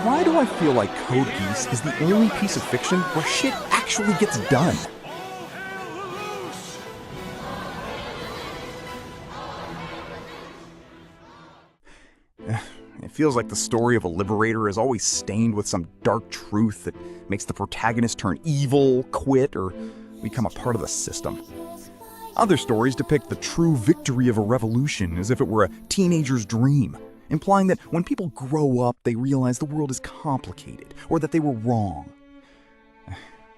Why do I feel like Code Geass is the only piece of fiction where shit actually gets done? It feels like the story of a liberator is always stained with some dark truth that makes the protagonist turn evil, quit, or become a part of the system. Other stories depict the true victory of a revolution as if it were a teenager's dream, implying that when people grow up, they realize the world is complicated, or that they were wrong.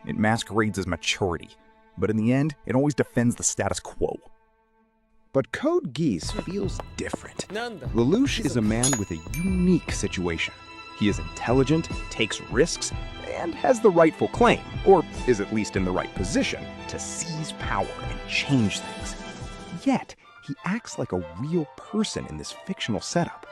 It masquerades as maturity, but in the end, it always defends the status quo. But Code Geass feels different. Lelouch is a man with a unique situation. He is intelligent, takes risks, and has the rightful claim, or is at least in the right position, to seize power and change things. Yet, he acts like a real person in this fictional setup.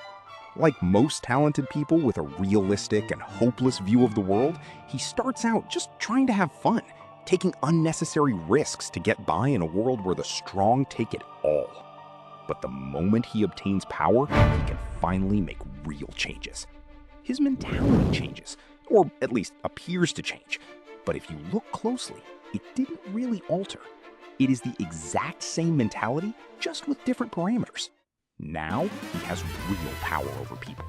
Like most talented people with a realistic and hopeless view of the world, he starts out just trying to have fun, taking unnecessary risks to get by in a world where the strong take it all. But the moment he obtains power, he can finally make real changes. His mentality changes, or at least appears to change. But if you look closely, it didn't really alter. It is the exact same mentality, just with different parameters. Now, he has real power over people.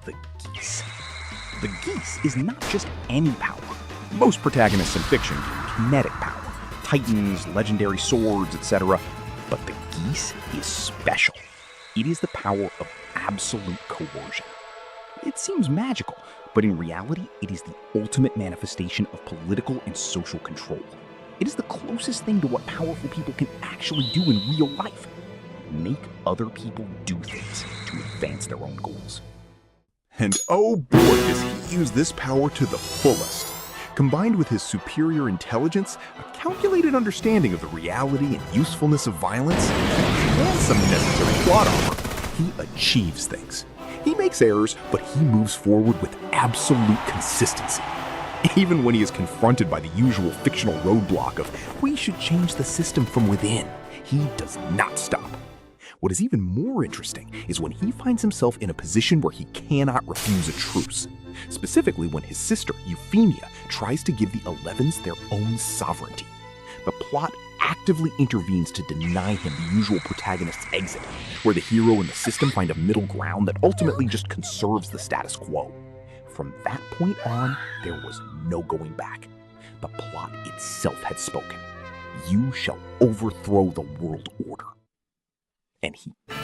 The Geass. The Geass is not just any power. Most protagonists in fiction use kinetic power, titans, legendary swords, etc. But the Geass is special. It is the power of absolute coercion. It seems magical, but in reality, it is the ultimate manifestation of political and social control. It is the closest thing to what powerful people can actually do in real life. Make other people do things to advance their own goals. And oh boy, does he use this power to the fullest. Combined with his superior intelligence, a calculated understanding of the reality and usefulness of violence, and some necessary plot armor, he achieves things. He makes errors, but he moves forward with absolute consistency. Even when he is confronted by the usual fictional roadblock of, we should change the system from within, he does not stop. What is even more interesting is when he finds himself in a position where he cannot refuse a truce. Specifically when his sister, Euphemia, tries to give the 11s their own sovereignty. The plot actively intervenes to deny him the usual protagonist's exit, where the hero and the system find a middle ground that ultimately just conserves the status quo. From that point on, there was no going back. The plot itself had spoken. You shall overthrow the world order. And he did.